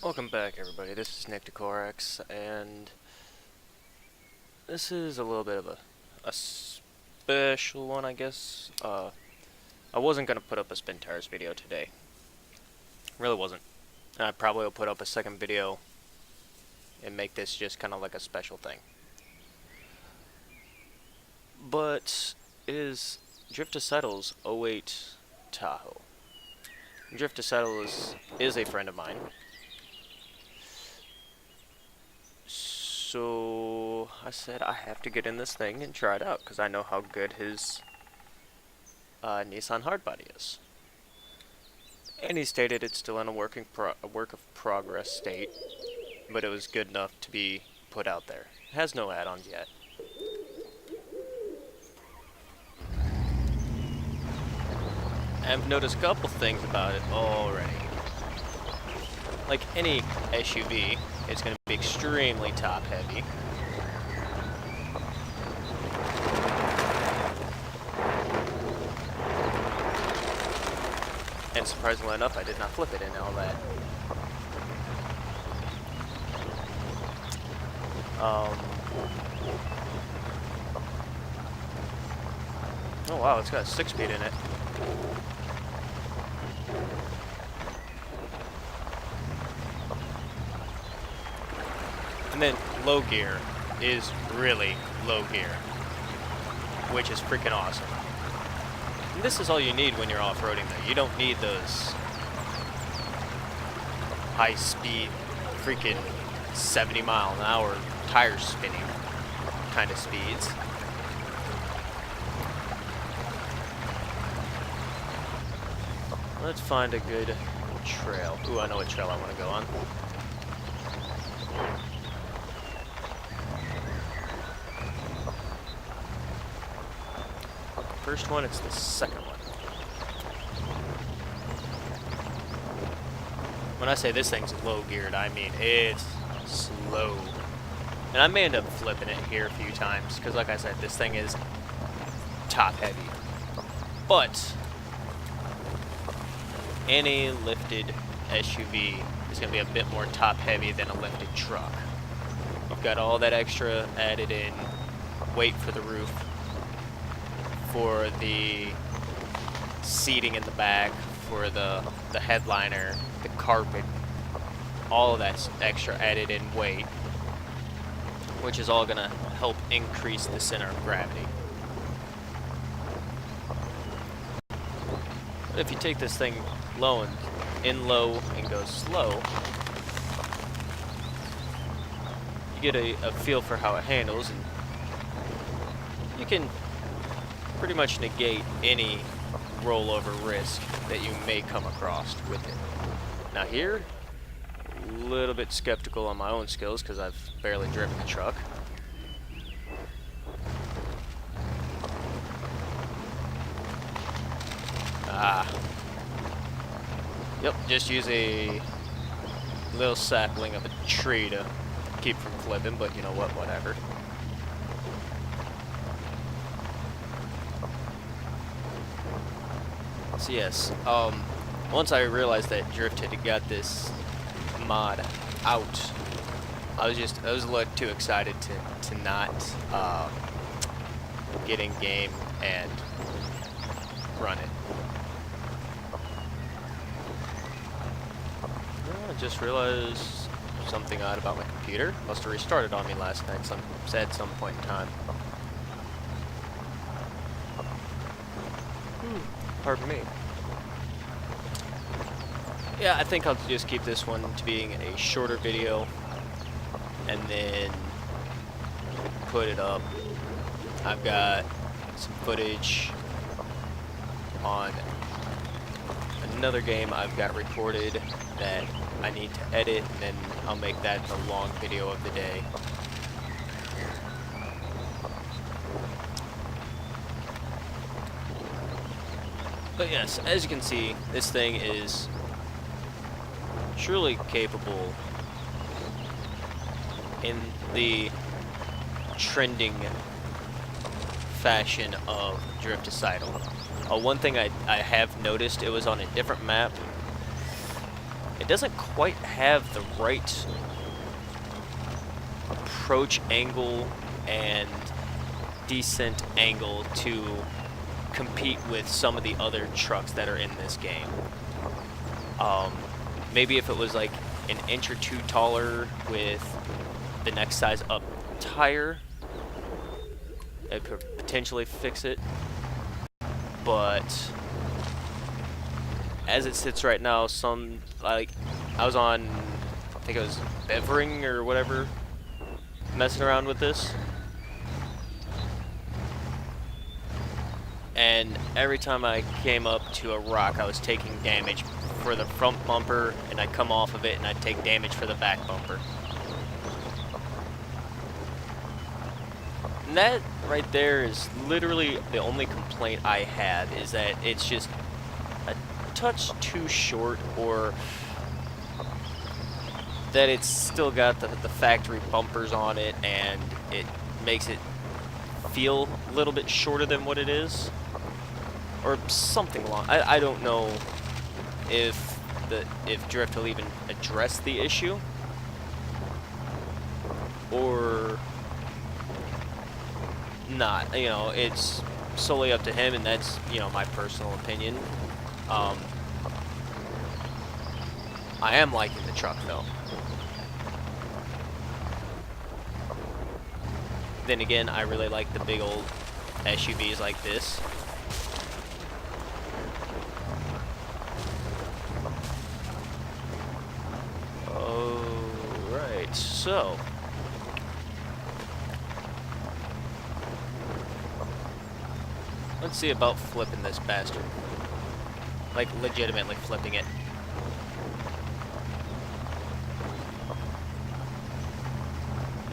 Welcome back, everybody. This is Nick Decorax, and this is a little bit of a special one, I guess. I wasn't going to put up a spintires video today. Really wasn't. I probably will put up a second video and make this just kind of like a special thing. But it is Drift to Settle's '08 Tahoe. Drift to Settle is a friend of mine. So I said I have to get in this thing and try it out because I know how good his Nissan hardbody is. And he stated it's still in a work of progress state, but it was good enough to be put out there. It has no add-ons yet. I've noticed a couple things about it already. Like any SUV, it's going to be extremely top heavy. And surprisingly enough, I did not flip it in all that. Oh wow, it's got a 6-speed in it. And then low gear is really low gear, which is freaking awesome. And this is all you need when you're off-roading though. You don't need those high-speed freaking 70-mile-an-hour tire spinning kind of speeds. Let's find a good trail. Ooh, I know what trail I want to go on. First one, it's the second one. When I say this thing's low geared, I mean it's slow. And I may end up flipping it here a few times, because like I said, this thing is top heavy. But any lifted SUV is going to be a bit more top heavy than a lifted truck. We've got all that extra added in, weight for the roof, for the seating in the back, for the headliner, the carpet, all of that's extra added in weight, which is all going to help increase the center of gravity. But if you take this thing low and go slow, you get a feel for how it handles, and you can pretty much negate any rollover risk that you may come across with it. Now here, a little bit skeptical on my own skills because I've barely driven the truck. Yep, just use a little sapling of a tree to keep from flipping, but you know what, whatever. So yes, once I realized that Drift had got this mod out, I was a little too excited to not get in game and run it. I just realized something odd about my computer. Must have restarted on me last night at some point in time. Pardon me. Yeah, I think I'll just keep this one to being a shorter video and then put it up. I've got some footage on another game I've got recorded that I need to edit, and then I'll make that the long video of the day. But yes, as you can see, this thing is truly capable in the trending fashion of Drift to Settle. One thing I have noticed, it was on a different map. it doesn't quite have the right approach angle and descent angle to compete with some of the other trucks that are in this game. Maybe if it was like an inch or two taller with the next size up tire, it could potentially fix it. But as it sits right now, I was on, I think it was Bevering or whatever, messing around with this. And every time I came up to a rock, I was taking damage for the front bumper, and I'd come off of it and I'd take damage for the back bumper. And that right there is literally the only complaint I have, is that it's just a touch too short, or that it's still got the factory bumpers on it and it makes it feel a little bit shorter than what it is, or something along. I don't know if Drift will even address the issue, or not. You know, it's solely up to him, and that's, you know, my personal opinion. I am liking the truck though. Then again, I really like the big old SUVs like this. Alright, so let's see about flipping this bastard. Like, legitimately flipping it.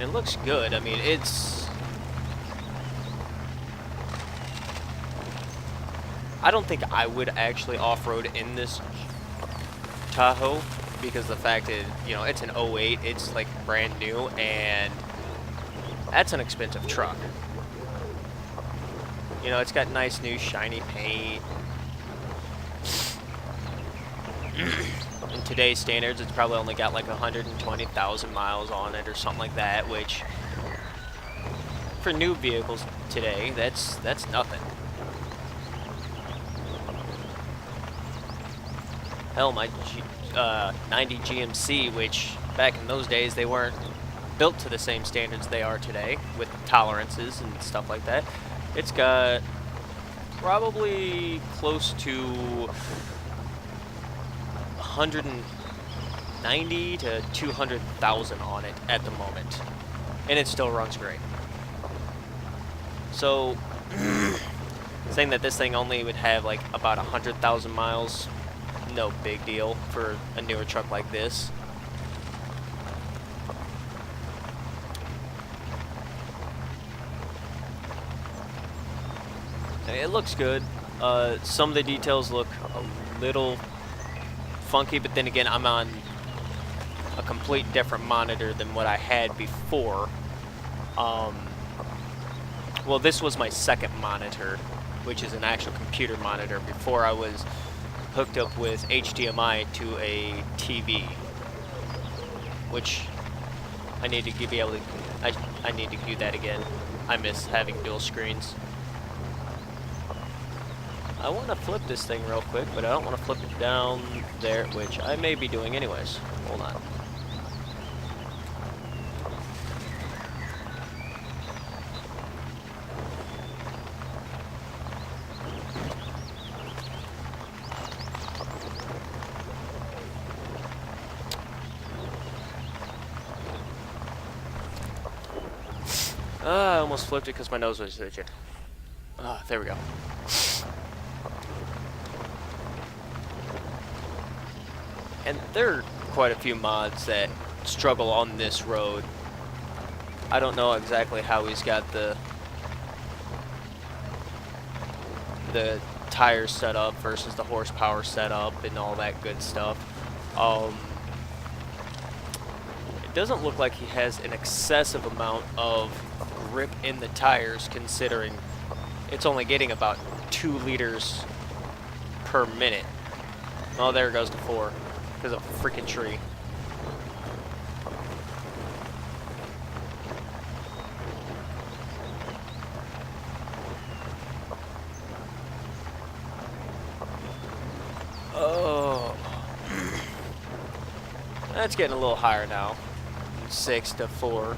It looks good. I mean, I don't think I would actually off-road in this Tahoe, because the fact is, you know, it's an '08, it's like brand new, and that's an expensive truck. You know, it's got nice new shiny paint. In today's standards, it's probably only got like 120,000 miles on it or something like that, which for new vehicles today, that's nothing. Hell, my 90 GMC, which back in those days they weren't built to the same standards they are today, with tolerances and stuff like that. It's got probably close to 190 to 200,000 on it at the moment, and it still runs great. So saying that this thing only would have like about 100,000 miles, no big deal for a newer truck like this. It looks good. Some of the details look a little funky, but then again, I'm on a complete different monitor than what I had before. Well, this was my second monitor, which is an actual computer monitor. Before, I was hooked up with HDMI to a TV, which I need to be able to. I need to do that again. I miss having dual screens. I want to flip this thing real quick, but I don't want to flip it down there, which I may be doing anyways. Hold on. I almost flipped it because my nose was itching. There we go. And there are quite a few mods that struggle on this road. I don't know exactly how he's got the tires set up versus the horsepower set up and all that good stuff. It doesn't look like he has an excessive amount of grip in the tires, considering it's only getting about 2 liters per minute. Oh, there it goes to 4. because of a freaking tree. Oh. That's getting a little higher now. 6 to 4.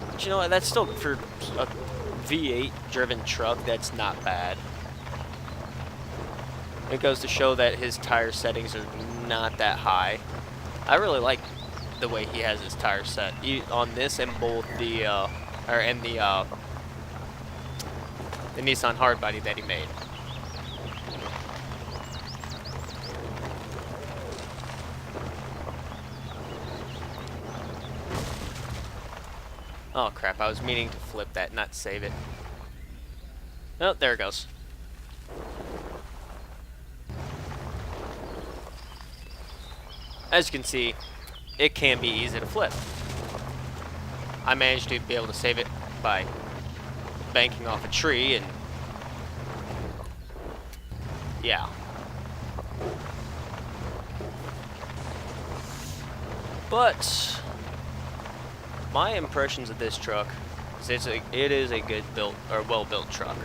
But you know what? That's still, for a V8 driven truck, that's not bad. It goes to show that his tire settings are not that high. I really like the way he has his tires set on this and both the Nissan hardbody that he made. Oh crap, I was meaning to flip that, not save it. Oh, there it goes. As you can see, it can be easy to flip. I managed to be able to save it by banking off a tree and yeah. But my impressions of this truck is it is a good built or well-built truck.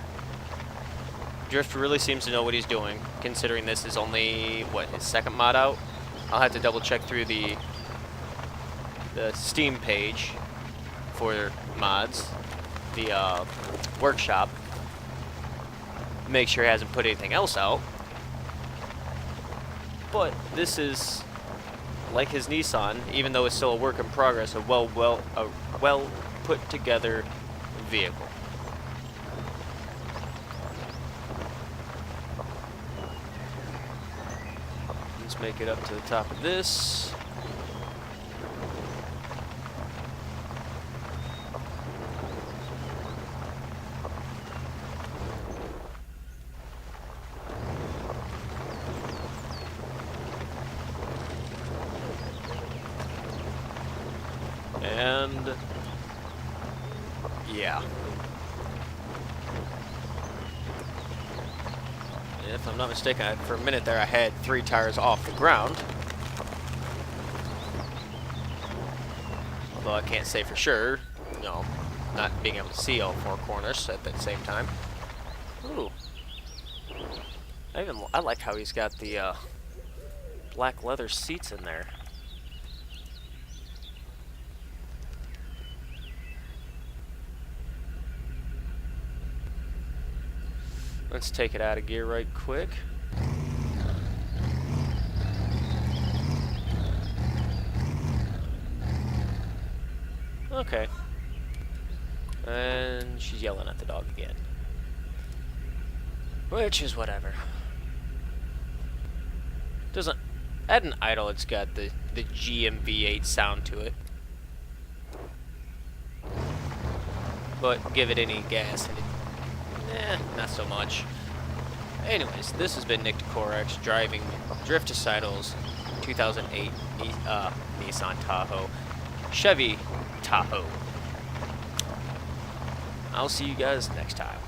Drift really seems to know what he's doing, considering this is only what, his second mod out. I'll have to double check through the Steam page for mods, the workshop. Make sure he hasn't put anything else out. But this is, like his Nissan, even though it's still a work in progress, a well put together vehicle. Let's make it up to the top of this. And yeah. If I'm not mistaken, for a minute there I had 3 tires off the ground. Although I can't say for sure, you know, not being able to see all 4 corners at the same time. Ooh. I like how he's got the black leather seats in there. Let's take it out of gear right quick. Okay. And she's yelling at the dog again. Which is whatever. Doesn't... At an idle, it's got the GMV8 sound to it. But give it any gas and it... not so much. Anyways, this has been Nick Decorex driving Drift to Sidles 2008 Nissan Tahoe. Chevy Tahoe. I'll see you guys next time.